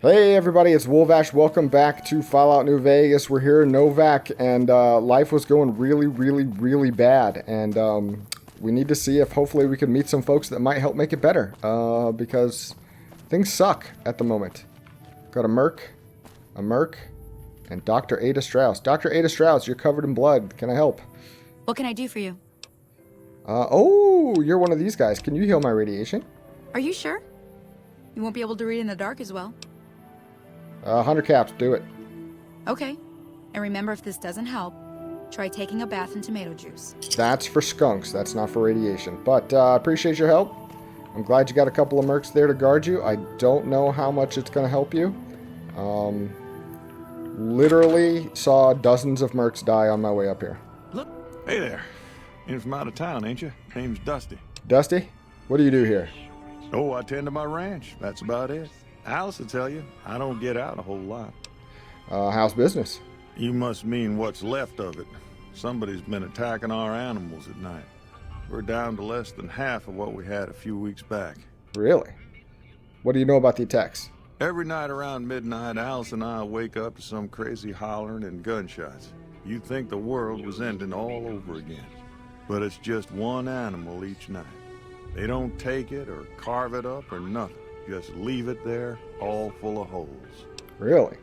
Hey everybody, it's Wolvash. Welcome back to Fallout New Vegas. We're here in Novak, and life was going really bad. And we need to see if hopefully we can meet some folks that might help make it better. Because things suck at the moment. Got a Merc, and Dr. Ada Strauss. Dr. Ada Strauss, you're covered in blood. Can I help? What can I do for you? Oh, you're one of these guys. Can you heal my radiation? Are you sure? You won't be able to read in the dark as well. 100 caps, do it. Okay. And remember, if this doesn't help, try taking a bath in tomato juice. That's for skunks. That's not for radiation. But appreciate your help. I'm glad you got a couple of mercs there to guard you. I don't know how much it's going to help you. Literally saw dozens of mercs die on my way up here. Look. Hey there. In from out of town, ain't you? Name's Dusty. Dusty? What do you do here? Oh, I tend to my ranch. That's about it. Alice will tell you, I don't get out a whole lot. How's business? You must mean what's left of it. Somebody's been attacking our animals at night. We're down to less than half of what we had a few weeks back. Really? What do you know about the attacks? Every night around midnight, Alice and I wake up to some crazy hollering and gunshots. You'd think the world was ending all over again. But it's just one animal each night. They don't take it or carve it up or nothing. Just leave it there, all full of holes. Really?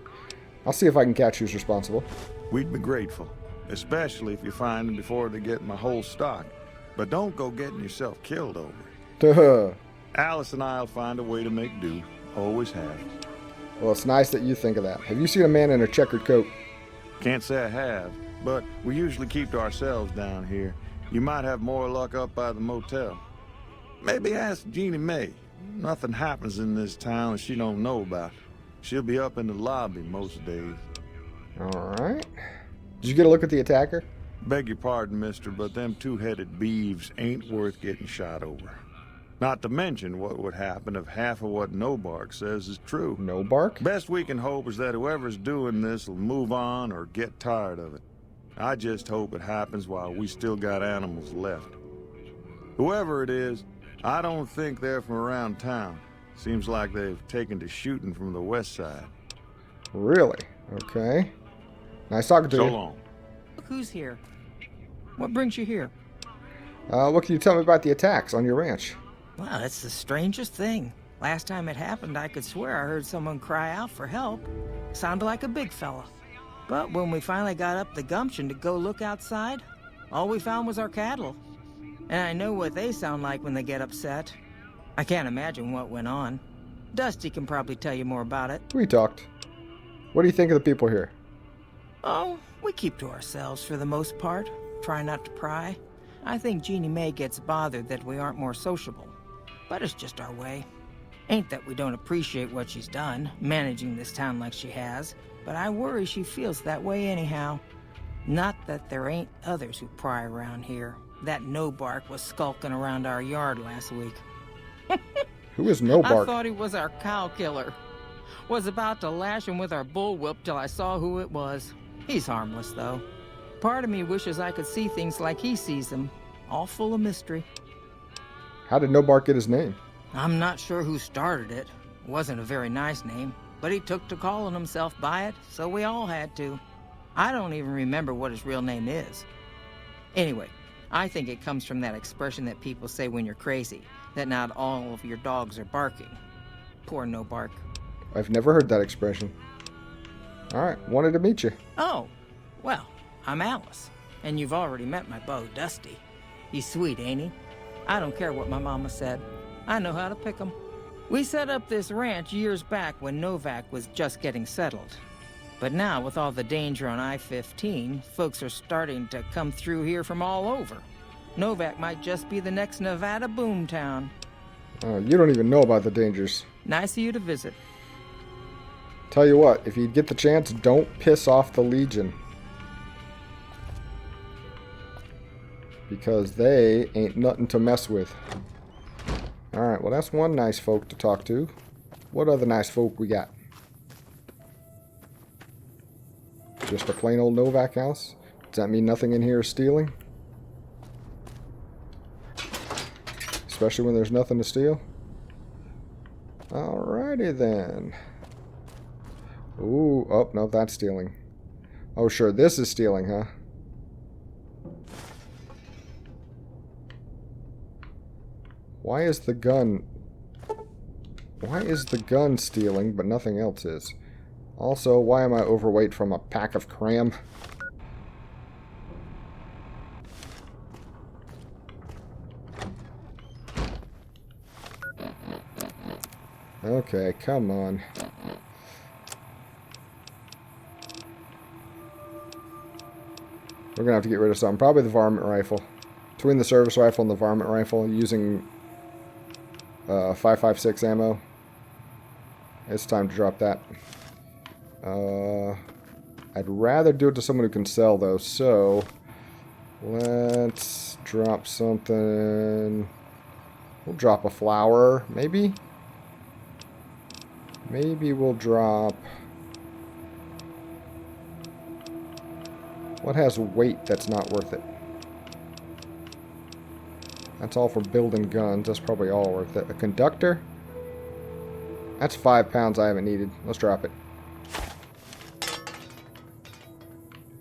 I'll see if I can catch who's responsible. We'd be grateful, especially if you find them before they get my whole stock. But don't go getting yourself killed over it. Duh. Alice and I'll find a way to make do. Always have. Well, it's nice that you think of that. Have you seen a man in a checkered coat? Can't say I have, but we usually keep to ourselves down here. You might have more luck up by the motel. Maybe ask Jeannie Mae. Nothing happens in this town she don't know about. She'll be up in the lobby most days. Alright. Did you get a look at the attacker? Beg your pardon, mister, but them two-headed beeves ain't worth getting shot over. Not to mention what would happen if half of what Nobark says is true. Nobark? Best we can hope is that whoever's doing this will move on or get tired of it. I just hope it happens while we still got animals left. Whoever it is, I don't think they're from around town. Seems like they've taken to shooting from the west side. Really? Okay. Nice talking to you. So long. Look who's here. What brings you here? What can you tell me about the attacks on your ranch? Well, it's the strangest thing. Last time it happened, I could swear I heard someone cry out for help. Sounded like a big fella. But when we finally got up the gumption to go look outside, all we found was our cattle. And I know what they sound like when they get upset. I can't imagine what went on. Dusty can probably tell you more about it. We talked. What do you think of the people here? Oh, we keep to ourselves for the most part. Try not to pry. I think Jeannie Mae gets bothered that we aren't more sociable. But it's just our way. Ain't that we don't appreciate what she's done, managing this town like she has, but I worry she feels that way anyhow. Not that there ain't others who pry around here. That Nobark was skulking around our yard last week. Who is Nobark? I thought he was our cow killer. Was about to lash him with our bullwhip till I saw who it was. He's harmless, though. Part of me wishes I could see things like he sees them, all full of mystery. How did Nobark get his name? I'm not sure who started it. Wasn't a very nice name, but he took to calling himself by it, so we all had to. I don't even remember what his real name is. Anyway, I think it comes from that expression that people say when you're crazy, that not all of your dogs are barking. Poor Nobark. I've never heard that expression. Alright, wanted to meet you. Oh, well, I'm Alice, and you've already met my beau, Dusty. He's sweet, ain't he? I don't care what my mama said. I know how to pick 'em. We set up this ranch years back when Novak was just getting settled. But now, with all the danger on I-15, folks are starting to come through here from all over. Novak might just be the next Nevada boomtown. You don't even know about the dangers. Nice of you to visit. Tell you what, if you get the chance, don't piss off the Legion. Because they ain't nothing to mess with. Alright, well that's one nice folk to talk to. What other nice folk we got? Just a plain old Novak house? Does that mean nothing in here is stealing? Especially when there's nothing to steal? Alrighty then. Ooh, oh, no, that's stealing. Oh, sure, this is stealing, huh? Why is the gun stealing, but nothing else is? Also, why am I overweight from a pack of cram? Okay, come on. We're gonna have to get rid of something. Probably the varmint rifle. Between the service rifle and the varmint rifle, using 5.56 ammo. It's time to drop that. I'd rather do it to someone who can sell, though, so let's drop something. We'll drop a flower, maybe? Maybe we'll drop... What has weight that's not worth it? That's all for building guns. That's probably all worth it. A conductor? That's 5 pounds I haven't needed. Let's drop it.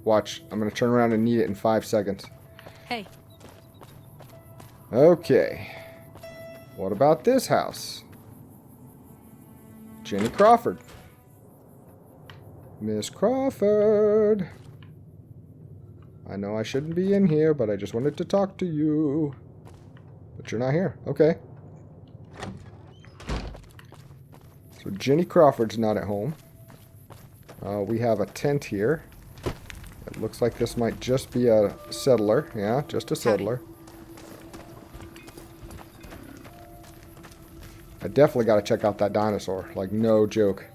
Watch. I'm going to turn around and need it in 5 seconds. Hey. Okay. What about this house? Jenny Crawford. Miss Crawford. I know I shouldn't be in here, but I just wanted to talk to you. But you're not here. Okay. So Jenny Crawford's not at home. We have a tent here. It looks like this might just be a settler. Yeah, just a settler. I definitely got to check out that dinosaur. Like, no joke.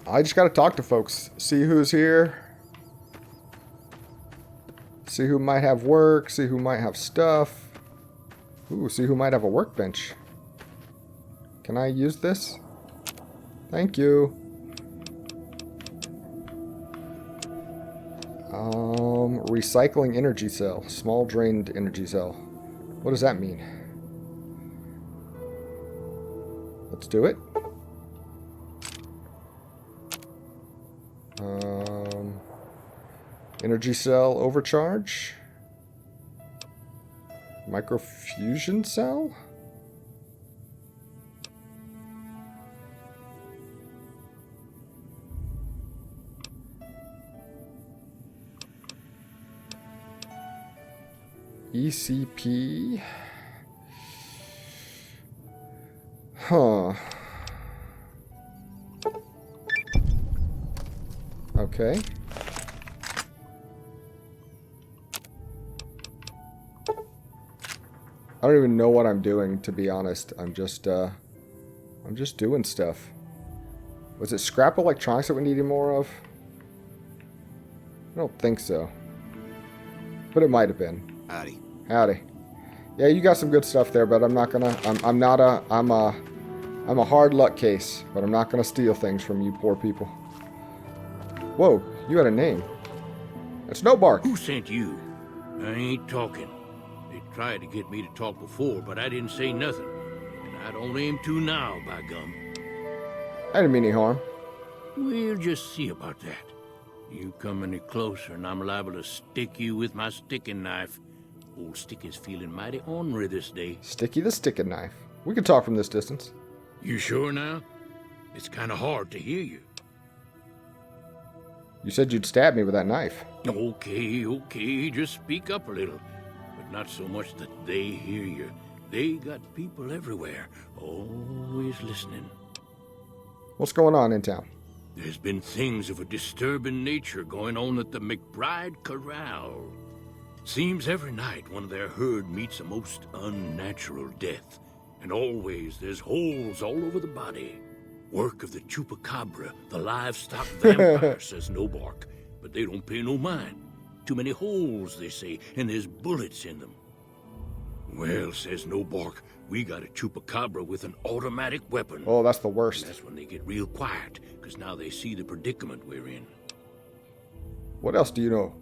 I just got to talk to folks. See who's here. See who might have work. See who might have stuff. Ooh, see who might have a workbench. Can I use this? Thank you. Recycling energy cell. Small drained energy cell. What does that mean? Let's do it. Energy cell overcharge. Microfusion cell? ECP? Huh. Okay. I don't even know what I'm doing, to be honest. I'm just doing stuff. Was it scrap electronics that we needed more of? I don't think so. But it might have been. Howdy. Howdy. Yeah, you got some good stuff there, but I'm not gonna... I'm a hard luck case, but I'm not gonna steal things from you poor people. Whoa, you had a name. It's No Bark. Who sent you? I ain't talking. They tried to get me to talk before, but I didn't say nothing. And I don't aim to now, by gum. I didn't mean any harm. We'll just see about that. You come any closer and I'm liable to stick you with my sticking knife. Old Sticky's feeling mighty ornery this day. Sticky the sticking knife. We can talk from this distance. You sure now? It's kind of hard to hear you. You said you'd stab me with that knife. Okay, just speak up a little. But not so much that they hear you. They got people everywhere, always listening. What's going on in town? There's been things of a disturbing nature going on at the McBride Corral. Seems every night one of their herd meets a most unnatural death. And always there's holes all over the body. Work of the chupacabra, the livestock vampire, says No Bark. But they don't pay no mind. Too many holes, they say, and there's bullets in them. Well, says No Bark, we got a chupacabra with an automatic weapon. Oh, that's the worst. And that's when they get real quiet, because now they see the predicament we're in. What else do you know?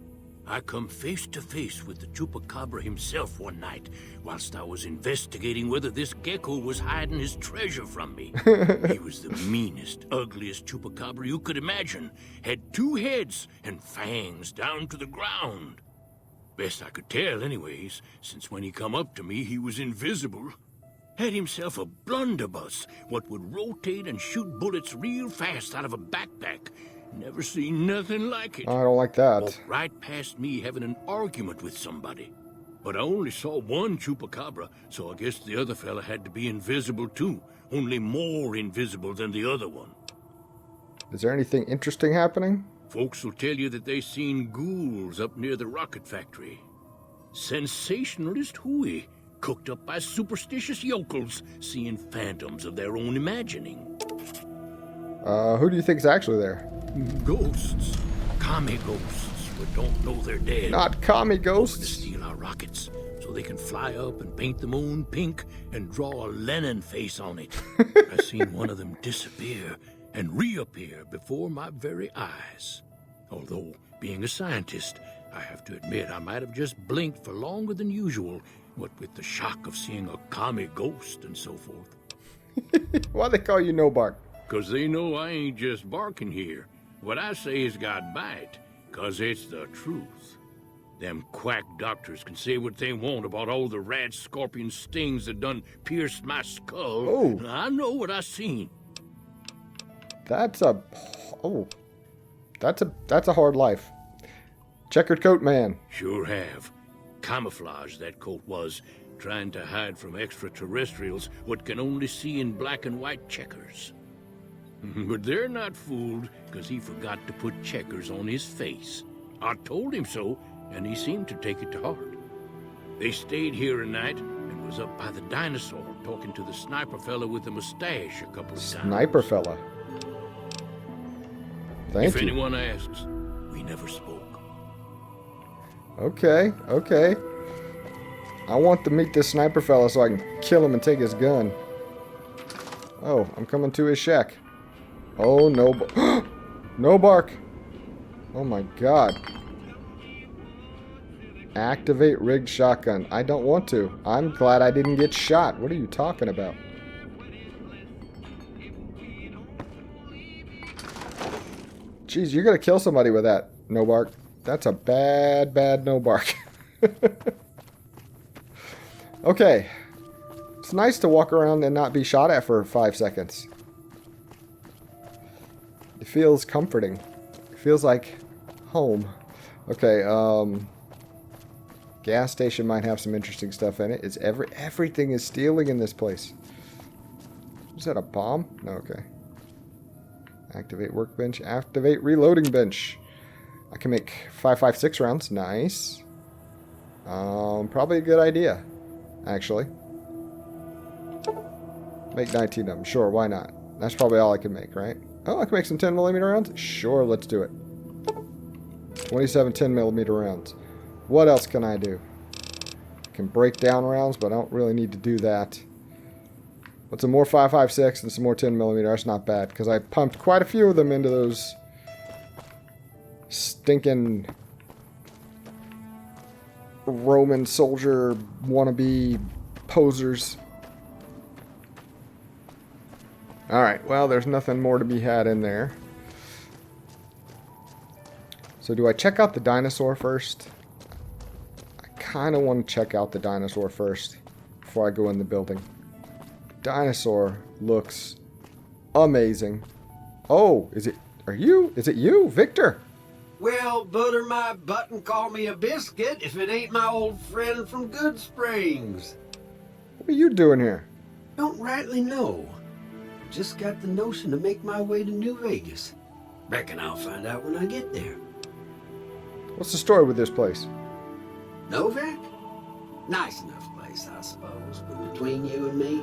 I come face to face with the chupacabra himself one night, whilst I was investigating whether this gecko was hiding his treasure from me. He was the meanest, ugliest chupacabra you could imagine. Had 2 heads and fangs down to the ground. Best I could tell anyways, since when he come up to me, he was invisible. Had himself a blunderbuss, what would rotate and shoot bullets real fast out of a backpack. Never seen nothing like it. I don't like that. Walked right past me having an argument with somebody. But I only saw one chupacabra, so I guess the other fella had to be invisible too. Only more invisible than the other one. Is there anything interesting happening? Folks will tell you that they seen ghouls up near the rocket factory. Sensationalist hooey, cooked up by superstitious yokels, seeing phantoms of their own imagining. Who do you think's actually there? Ghosts. Commie ghosts who don't know they're dead. Not commie Hoping to ghosts. steal our rockets so they can fly up and paint the moon pink and draw a Lenin face on it. I seen one of them disappear and reappear before my very eyes. Although, being a scientist, I have to admit I might have just blinked for longer than usual, what with the shock of seeing a commie ghost and so forth. Why they call you No Bark? 'Cause they know I ain't just barking here. What I say has got bite, 'cause it's the truth. Them quack doctors can say what they want about all the rat scorpion stings that done pierced my skull. Oh. I know what I seen. That's a hard life. Checkered coat man. Sure have. Camouflage that coat was, trying to hide from extraterrestrials what can only see in black and white checkers. But they're not fooled, 'cause he forgot to put checkers on his face. I told him so, and he seemed to take it to heart. They stayed here a night and was up by the dinosaur talking to the sniper fella with the mustache a couple of times. Sniper fella. Thank If you. anyone asks, we never spoke. Okay, okay. I want to meet this sniper fella so I can kill him and take his gun. Oh, I'm coming to his shack. Oh, no. No Bark. Oh my god. Activate rigged shotgun. I don't want to. I'm glad I didn't get shot. What are you talking about? Jeez, you're gonna kill somebody with that, No Bark. That's a bad, bad No Bark. Okay. It's nice to walk around and not be shot at for 5 seconds. It feels comforting. It feels like home. Okay, gas station might have some interesting stuff in it. Is everything is stealing in this place. Is that a bomb? No, okay. Activate workbench. Activate reloading bench. I can make 5.56 rounds. Nice. Probably a good idea, actually. Make 19 of them. Sure, why not? That's probably all I can make, right? Oh, I can make some 10mm rounds? Sure, let's do it. 27 10mm rounds. What else can I do? I can break down rounds, but I don't really need to do that. But some more 5.56 and some more 10mm. That's not bad, because I pumped quite a few of them into those stinking Roman soldier wannabe posers. Alright, well, there's nothing more to be had in there. So do I check out the dinosaur first? I kind of want to check out the dinosaur first before I go in the building. Dinosaur looks amazing. Oh, is it you, Victor? Well, butter my butt and call me a biscuit if it ain't my old friend from Good Springs. What are you doing here? Don't rightly know. Just got the notion to make my way to New Vegas. Reckon I'll find out when I get there. What's the story with this place? Novak? Nice enough place, I suppose, but between you and me,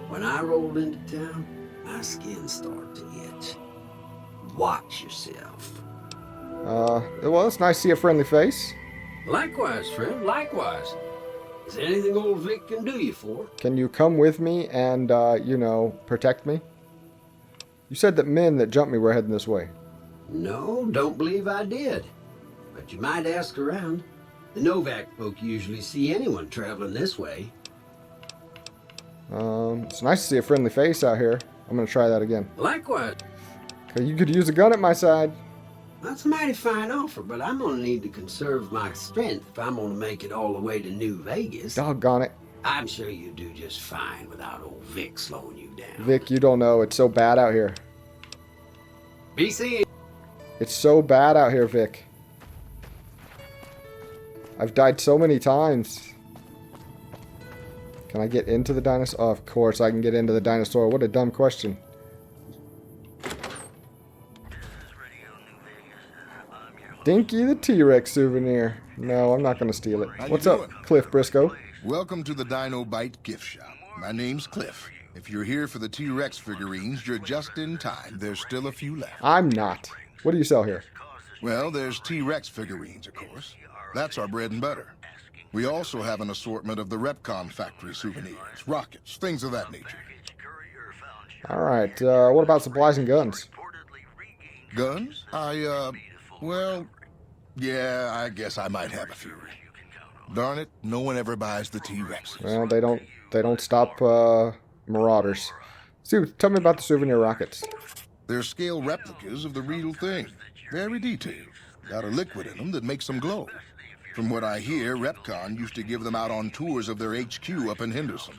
when I rolled into town, my skin started to itch. Watch yourself. Well, it's nice to see a friendly face. Likewise, friend, likewise. Is there anything old Vic can do you for? Can you come with me and, protect me? You said that men that jumped me were heading this way. No, don't believe I did. but you might ask around. The Novak folk usually see anyone traveling this way. It's nice to see a friendly face out here. I'm gonna try that again. Likewise. Okay, you could use a gun at my side. That's a mighty fine offer, but I'm gonna need to conserve my strength if I'm gonna make it all the way to New Vegas. Doggone it. I'm sure you do just fine without old Vic slowing you down. Vic, you don't know. It's so bad out here. Be seeing. It's so bad out here, Vic. I've died so many times. Can I get into the dinosaur? Oh, of course I can get into the dinosaur. What a dumb question. Dinky the T-Rex souvenir. No, I'm not going to steal it. What's up, Cliff Briscoe? Welcome to the Dino Bite gift shop. My name's Cliff. If you're here for the T-Rex figurines, you're just in time. There's still a few left. I'm not. What do you sell here? Well, there's T-Rex figurines, of course. That's our bread and butter. We also have an assortment of the Repcon factory souvenirs, rockets, things of that nature. Alright, what about supplies and guns? Guns? Well, yeah, I guess I might have a few. Darn it, no one ever buys the T-Rexes. Well, they don't stop, marauders. See, tell me about the souvenir rockets. They're scale replicas of the real thing. Very detailed. Got a liquid in them that makes them glow. From what I hear, Repcon used to give them out on tours of their HQ up in Henderson.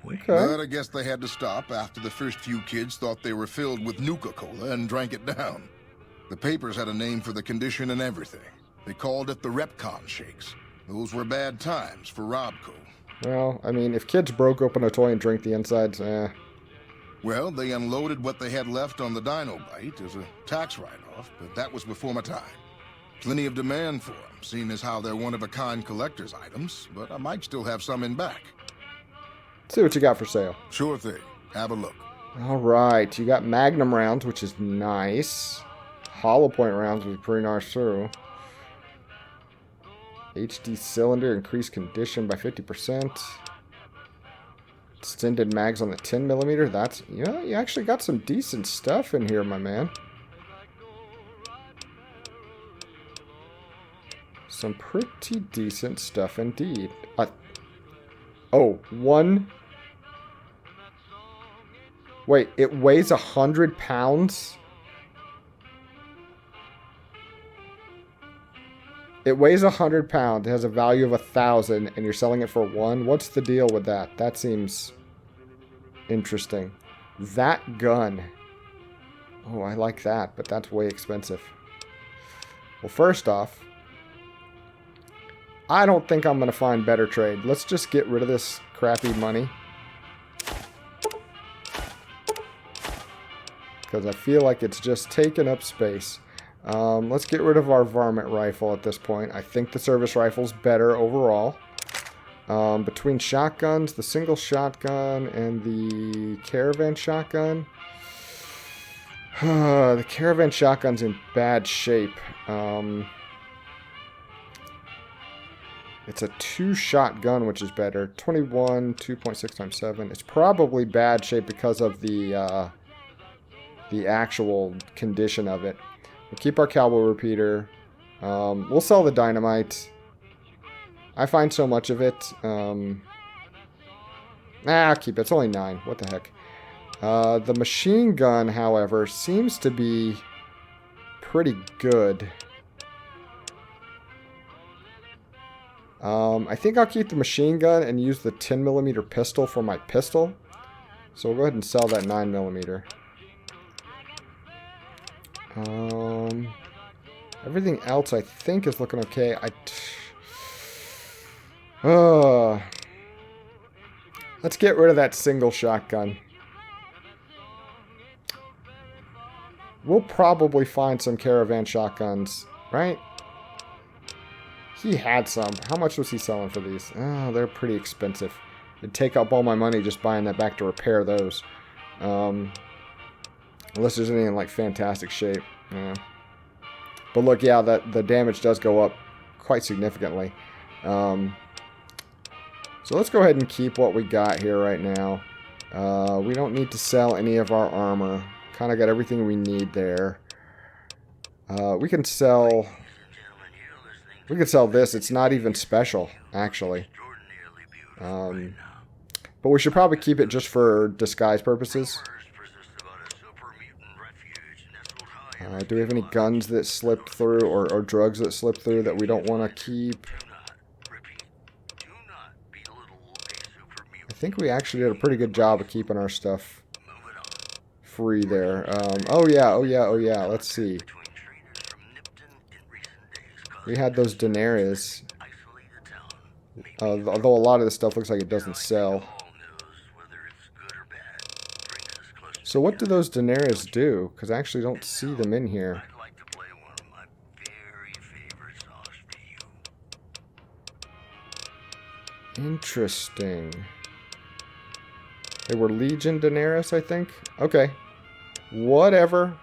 Okay. But I guess they had to stop after the first few kids thought they were filled with Nuka-Cola and drank it down. The papers had a name for the condition and everything. They called it the Repcon Shakes. Those were bad times for Robco. Well, I mean, if kids broke open a toy and drank the insides, Well, they unloaded what they had left on the Dino Bite as a tax write-off, but that was before my time. Plenty of demand for them, seeing as how they're one-of-a-kind collector's items, but I might still have some in back. see what you got for sale. Sure thing. Have a look. Alright, you got Magnum rounds, which is nice. Hollow point rounds, which is pretty nice too. HD cylinder, increased condition by 50%. Extended mags on the 10mm. That's, you know, you actually got some decent stuff in here, my man. Some pretty decent stuff indeed. Oh, one. Wait, it weighs 100 pounds? It weighs 100 pounds. It has a value of 1,000, and you're selling it for 1. What's the deal with that? That seems interesting. That gun. Oh, I like that, but that's way expensive. Well, first off, I don't think I'm going to find better trade. Let's just get rid of this crappy money. Because I feel like it's just taking up space. Let's get rid of our varmint rifle at this point. I think the service rifle's better overall. Between shotguns, the single shotgun and the caravan shotgun. The caravan shotgun's in bad shape. It's a 2-shot gun, which is better. 21, 2.6 times 7. It's probably bad shape because of the actual condition of it. We'll keep our cowboy repeater. We'll sell the dynamite. I find so much of it. I'll keep it. It's only 9. What the heck? The machine gun, however, seems to be pretty good. I think I'll keep the machine gun and use the 10mm pistol for my pistol. So we'll go ahead and sell that 9mm. Everything else I think is looking okay. Let's get rid of that single shotgun. We'll probably find some caravan shotguns, right? He had some. How much was he selling for these? Oh, they're pretty expensive. It'd take up all my money just buying that back to repair those. Unless there's any in like fantastic shape. Yeah. But look, yeah, the damage does go up quite significantly. So let's go ahead and keep what we got here right now. We don't need to sell any of our armor. Kind of got everything we need there. We can sell We could sell this. It's not even special, actually. But we should probably keep it just for disguise purposes. Do we have any guns that slipped through or drugs that slipped through that we don't want to keep? I think we actually did a pretty good job of keeping our stuff free there. Oh yeah. Let's see. We had those denarius. Although a lot of this stuff looks like it doesn't sell. So what do those denarius do? Because I actually don't see them in here. Interesting. They were Legion denarius, I think. Okay. Whatever.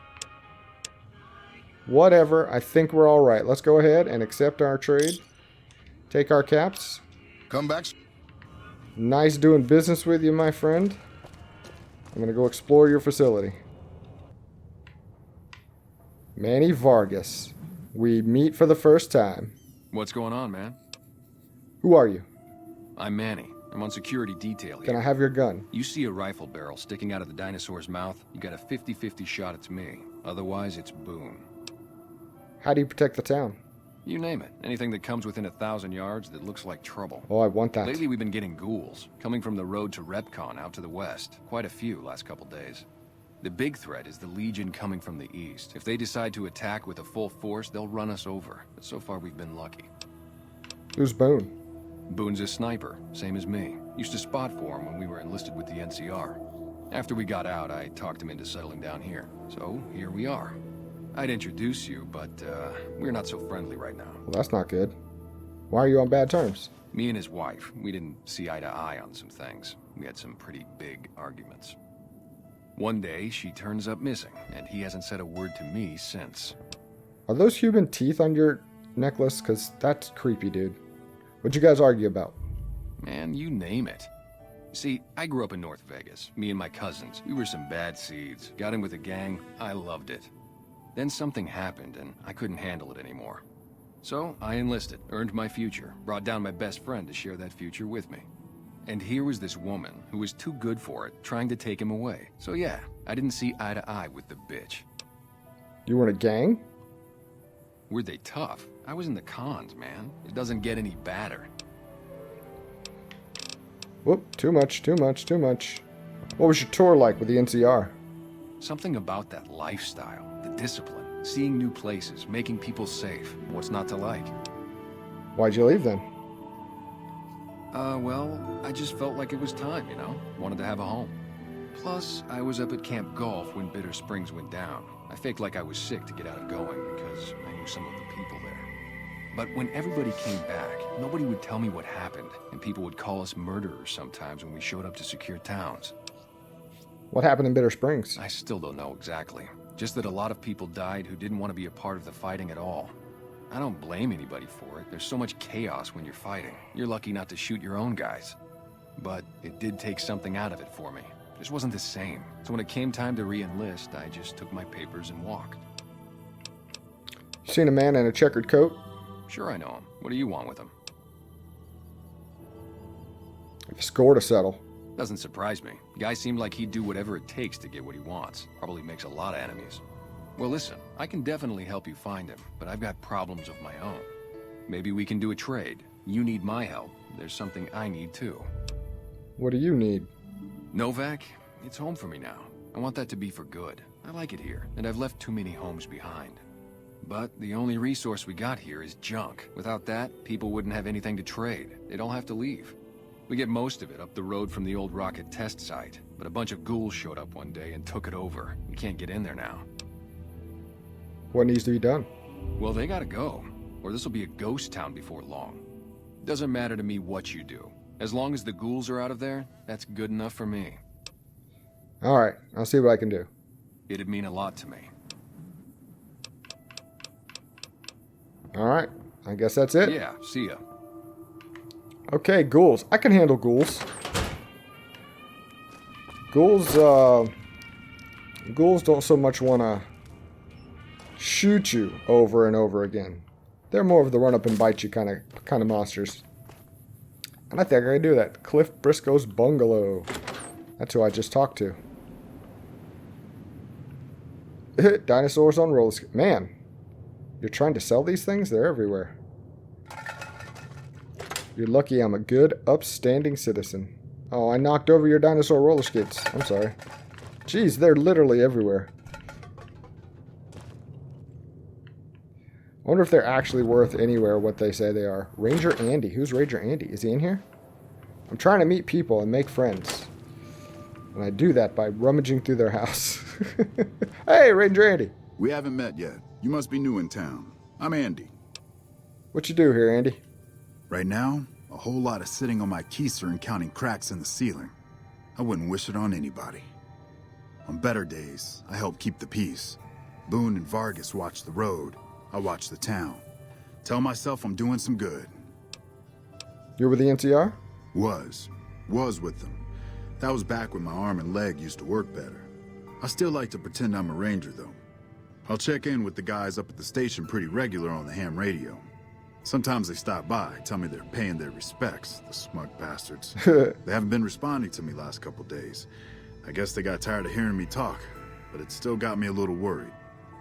Whatever. I think we're all right. Let's go ahead and accept our trade. Take our caps. Come back. Nice doing business with you, my friend. I'm going to go explore your facility. Manny Vargas. We meet for the first time. What's going on, man? Who are you? I'm Manny. I'm on security detail here. Can I have your gun? You see a rifle barrel sticking out of the dinosaur's mouth, you got a 50-50 shot it's me. Otherwise, it's Boone. How do you protect the town? You name it. Anything that comes within 1,000 yards that looks like trouble. Oh, I want that. Lately, we've been getting ghouls, coming from the road to Repcon out to the west. Quite a few last couple days. The big threat is the Legion coming from the east. If they decide to attack with a full force, they'll run us over. But so far, we've been lucky. Who's Boone? Boone's a sniper, same as me. Used to spot for him when we were enlisted with the NCR. After we got out, I talked him into settling down here. So, here we are. I'd introduce you, but we're not so friendly right now. Well, that's not good. Why are you on bad terms? Me and his wife, we didn't see eye to eye on some things. We had some pretty big arguments. One day, she turns up missing, and he hasn't said a word to me since. Are those human teeth on your necklace? Because that's creepy, dude. What'd you guys argue about? Man, you name it. See, I grew up in North Vegas. Me and my cousins, we were some bad seeds. Got in with a gang, I loved it. Then something happened, and I couldn't handle it anymore. So, I enlisted, earned my future, brought down my best friend to share that future with me. And here was this woman, who was too good for it, trying to take him away. So yeah, I didn't see eye to eye with the bitch. You were in a gang? Were they tough? I was in the cons, man. It doesn't get any badder. Whoop, too much. What was your tour like with the NCR? Something about that lifestyle, the discipline, seeing new places, making people safe. What's not to like? Why'd you leave then? Well, I just felt like it was time, you know? Wanted to have a home. Plus, I was up at Camp Golf when Bitter Springs went down. I faked like I was sick to get out of going because I knew some of the people there. But when everybody came back, nobody would tell me what happened, and people would call us murderers sometimes when we showed up to secure towns. What happened in Bitter Springs? I still don't know exactly. Just that a lot of people died who didn't want to be a part of the fighting at all. I don't blame anybody for it. There's so much chaos when you're fighting. You're lucky not to shoot your own guys. But it did take something out of it for me. It just wasn't the same. So when it came time to re-enlist, I just took my papers and walked. You seen a man in a checkered coat? Sure, I know him. What do you want with him? A score to settle. Doesn't surprise me. The guy seemed like he'd do whatever it takes to get what he wants. Probably makes a lot of enemies. Well, listen, I can definitely help you find him, but I've got problems of my own. Maybe we can do a trade. You need my help. There's something I need too. What do you need? Novak, it's home for me now. I want that to be for good. I like it here, and I've left too many homes behind. But the only resource we got here is junk. Without that, people wouldn't have anything to trade. They'd all have to leave. We get most of it up the road from the old rocket test site, but a bunch of ghouls showed up one day and took it over. We can't get in there now. What needs to be done? Well, they gotta go, or this'll be a ghost town before long. Doesn't matter to me what you do. As long as the ghouls are out of there, that's good enough for me. Alright, I'll see what I can do. It'd mean a lot to me. Alright, I guess that's it. Yeah, see ya. Okay, ghouls. I can handle ghouls. Ghouls don't so much want to shoot you over and over again. They're more of the run up and bite you kind of monsters. And I think I can do that. Cliff Briscoe's bungalow. That's who I just talked to. Dinosaurs on roller skates. Man, you're trying to sell these things? They're everywhere. You're lucky I'm a good, upstanding citizen. Oh, I knocked over your dinosaur roller skates. I'm sorry. Jeez, they're literally everywhere. I wonder if they're actually worth anywhere what they say they are. Ranger Andy. Who's Ranger Andy? Is he in here? I'm trying to meet people and make friends. And I do that by rummaging through their house. Hey, Ranger Andy. We haven't met yet. You must be new in town. I'm Andy. What you do here, Andy? Right now, a whole lot of sitting on my keister and counting cracks in the ceiling. I wouldn't wish it on anybody. On better days, I help keep the peace. Boone and Vargas watch the road. I watch the town. Tell myself I'm doing some good. You're with the NCR? Was with them. That was back when my arm and leg used to work better. I still like to pretend I'm a ranger, though. I'll check in with the guys up at the station pretty regular on the ham radio. Sometimes they stop by, tell me they're paying their respects, the smug bastards. They haven't been responding to me last couple days. I guess they got tired of hearing me talk, but it still got me a little worried.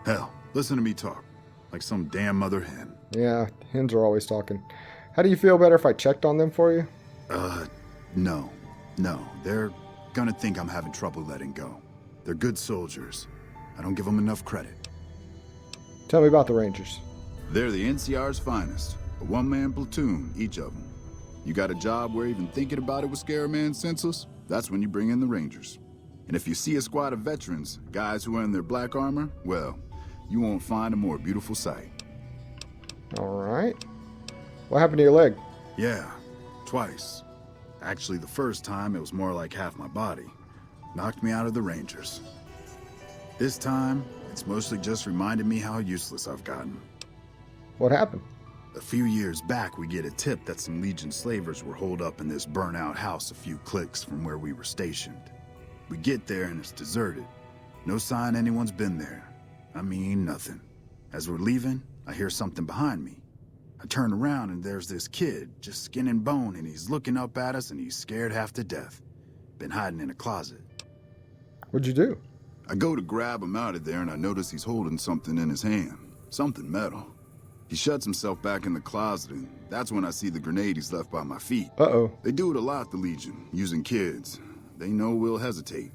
Hell, listen to me talk, like some damn mother hen. Yeah, hens are always talking. How do you feel better if I checked on them for you? No. They're gonna think I'm having trouble letting go. They're good soldiers. I don't give them enough credit. Tell me about the Rangers. They're the NCR's finest. A one-man platoon, each of them. You got a job where even thinking about it would scare a man senseless? That's when you bring in the Rangers. And if you see a squad of veterans, guys who are in their black armor, well, you won't find a more beautiful sight. Alright. What happened to your leg? Yeah, twice. Actually, the first time, it was more like half my body. Knocked me out of the Rangers. This time, it's mostly just reminded me how useless I've gotten. What happened? A few years back, we get a tip that some Legion slavers were holed up in this burnt-out house a few clicks from where we were stationed. We get there and it's deserted. No sign anyone's been there. I mean, nothing. As we're leaving, I hear something behind me. I turn around and there's this kid, just skin and bone, and he's looking up at us and he's scared half to death. Been hiding in a closet. What'd you do? I go to grab him out of there and I notice he's holding something in his hand. Something metal. He shuts himself back in the closet and that's when I see the grenade he's left by my feet. Uh-oh. They do it a lot, the Legion, using kids. They know we'll hesitate.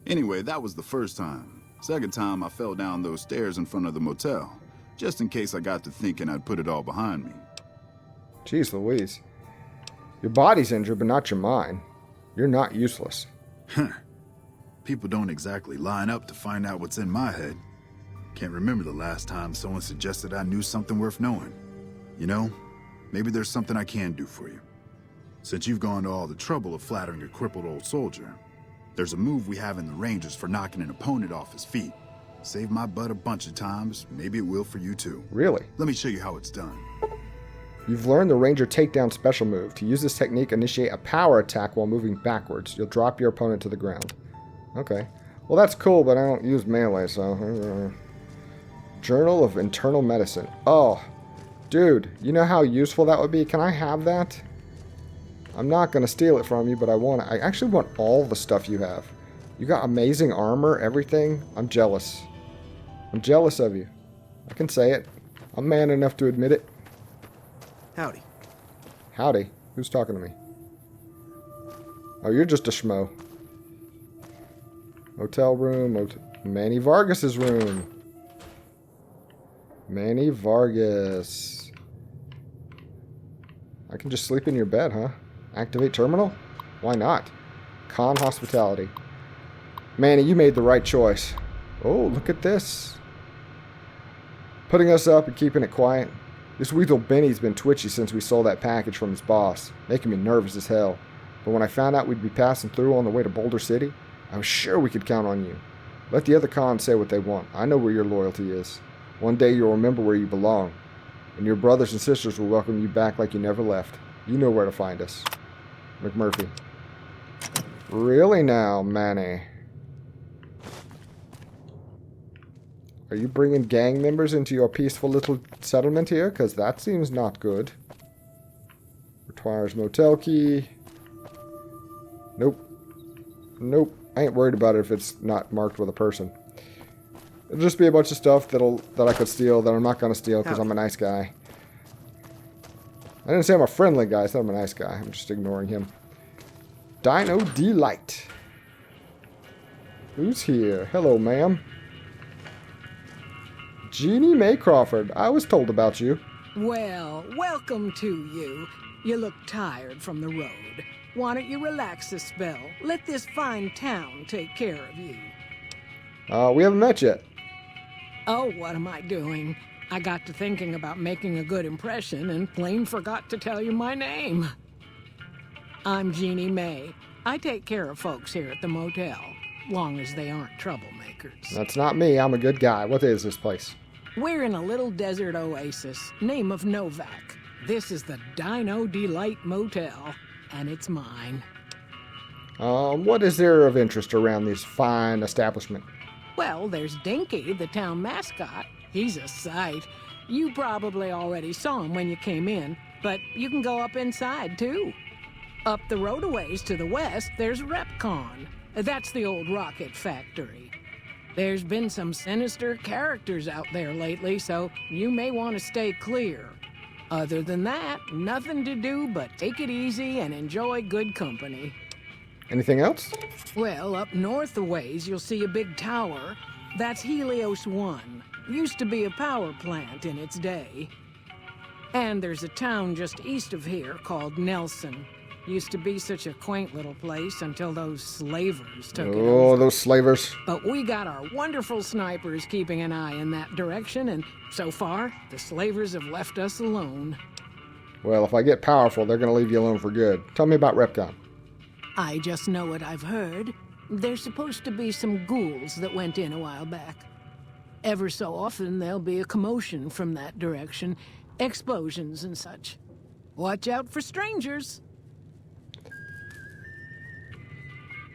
Anyway, that was the first time. Second time, I fell down those stairs in front of the motel, just in case I got to thinking I'd put it all behind me. Jeez Louise. Your body's injured, but not your mind. You're not useless. Huh. People don't exactly line up to find out what's in my head. Can't remember the last time someone suggested I knew something worth knowing. You know, maybe there's something I can do for you. Since you've gone to all the trouble of flattering a crippled old soldier, there's a move we have in the Rangers for knocking an opponent off his feet. Saved my butt a bunch of times, maybe it will for you too. Really? Let me show you how it's done. You've learned the Ranger takedown special move. To use this technique, initiate a power attack while moving backwards. You'll drop your opponent to the ground. Okay. Well, that's cool, but I don't use melee, so... Journal of Internal Medicine. Oh, dude, you know how useful that would be? Can I have that? I'm not going to steal it from you, but I actually want all the stuff you have. You got amazing armor, everything. I'm jealous. I'm jealous of you. I can say it. I'm man enough to admit it. Howdy. Howdy. Who's talking to me? Oh, you're just a schmo. Motel room. Manny Vargas's room. Manny Vargas. I can just sleep in your bed, huh? Activate terminal? Why not? Con hospitality. Manny, you made the right choice. Oh, look at this. Putting us up and keeping it quiet. This weasel Benny's been twitchy since we stole that package from his boss, making me nervous as hell. But when I found out we'd be passing through on the way to Boulder City, I was sure we could count on you. Let the other cons say what they want. I know where your loyalty is. One day you'll remember where you belong, and your brothers and sisters will welcome you back like you never left. You know where to find us. McMurphy. Really now, Manny? Are you bringing gang members into your peaceful little settlement here? Because that seems not good. Requires motel key. Nope. Nope. I ain't worried about it if it's not marked with a person. It'll just be a bunch of stuff that I could steal that I'm not going to steal because I'm a nice guy. I didn't say I'm a friendly guy. I said I'm a nice guy. I'm just ignoring him. Dino Delight. Who's here? Hello, ma'am. Jeannie May Crawford. I was told about you. Well, welcome to you. You look tired from the road. Why don't you relax a spell? Let this fine town take care of you. We haven't met yet. Oh, what am I doing? I got to thinking about making a good impression and plain forgot to tell you my name. I'm Jeannie May. I take care of folks here at the motel, long as they aren't troublemakers. That's not me. I'm a good guy. What is this place? We're in a little desert oasis, name of Novak. This is the Dino Delight Motel, and it's mine. What is there of interest around this fine establishment? Well, there's Dinky, the town mascot. He's a sight. You probably already saw him when you came in, but you can go up inside, too. Up the road a ways to the west, there's Repcon. That's the old rocket factory. There's been some sinister characters out there lately, so you may want to stay clear. Other than that, nothing to do but take it easy and enjoy good company. Anything else? Well, up north a ways, you'll see a big tower. That's Helios 1. Used to be a power plant in its day. And there's a town just east of here called Nelson. Used to be such a quaint little place until those slavers took it over. Oh, those slavers. But we got our wonderful snipers keeping an eye in that direction, and so far, the slavers have left us alone. Well, if I get powerful, they're going to leave you alone for good. Tell me about Repcon. I just know what I've heard. There's supposed to be some ghouls that went in a while back. Ever so often, there'll be a commotion from that direction, explosions and such. Watch out for strangers.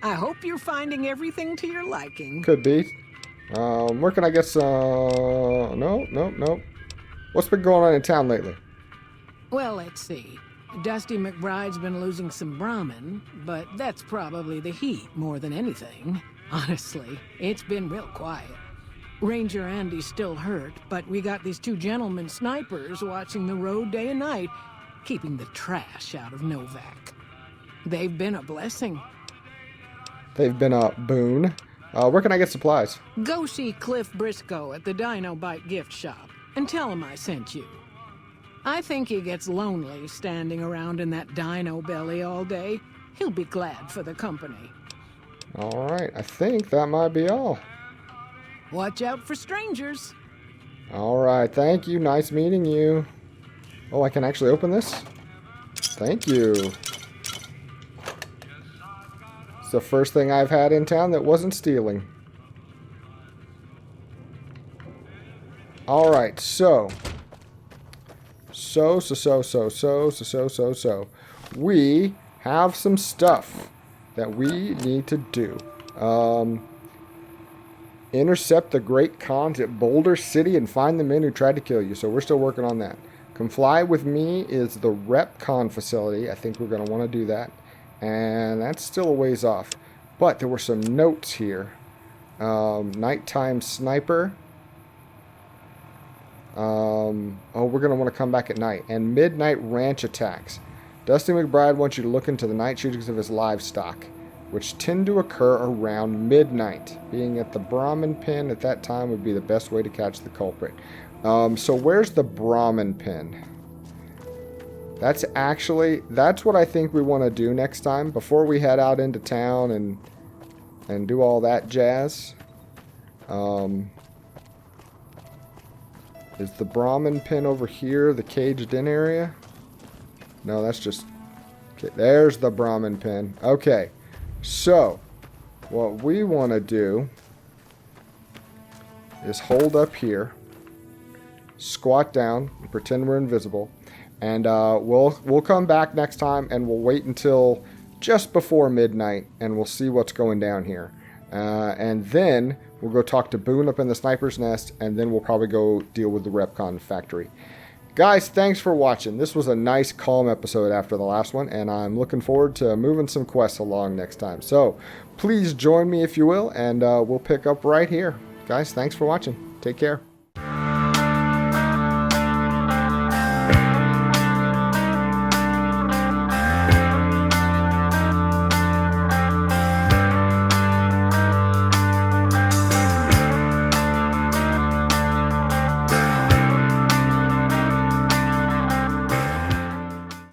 I hope you're finding everything to your liking. Could be. Where can I get some... No. What's been going on in town lately? Well, let's see. Dusty McBride's been losing some Brahmin, but that's probably the heat more than anything. Honestly, it's been real quiet. Ranger Andy's still hurt, but we got these two gentlemen snipers watching the road day and night, keeping the trash out of Novak. They've been a blessing. They've been a boon. Where can I get supplies? Go see Cliff Briscoe at the Dino Bite gift shop and tell him I sent you. I think he gets lonely standing around in that dino belly all day. He'll be glad for the company. All right, I think that might be all. Watch out for strangers. All right, thank you. Nice meeting you. Oh, I can actually open this? Thank you. It's the first thing I've had in town that wasn't stealing. All right, so. We have some stuff that we need to do. Intercept the Great Khans at Boulder City and find the men who tried to kill you. So we're still working on that. Comply with me is the Repcon facility. I think we're going to want to do that. And that's still a ways off. But there were some notes here. Nighttime sniper. We're going to want to come back at night. And midnight ranch attacks. Dusty McBride wants you to look into the night shootings of his livestock, which tend to occur around midnight. Being at the Brahmin pen at that time would be the best way to catch the culprit. So where's the Brahmin pen? That's what I think we want to do next time before we head out into town and do all that jazz. Is the Brahmin pen over here the caged in area? No, that's just... Okay, there's the Brahmin pen. Okay, so what we want to do is hold up here, squat down, and pretend we're invisible, and we'll come back next time and we'll wait until just before midnight and we'll see what's going down here. And then We'll go talk to Boone up in the Sniper's Nest, and then we'll probably go deal with the Repcon factory. Guys, thanks for watching. This was a nice, calm episode after the last one, and I'm looking forward to moving some quests along next time. So, please join me if you will, and we'll pick up right here. Guys, thanks for watching. Take care.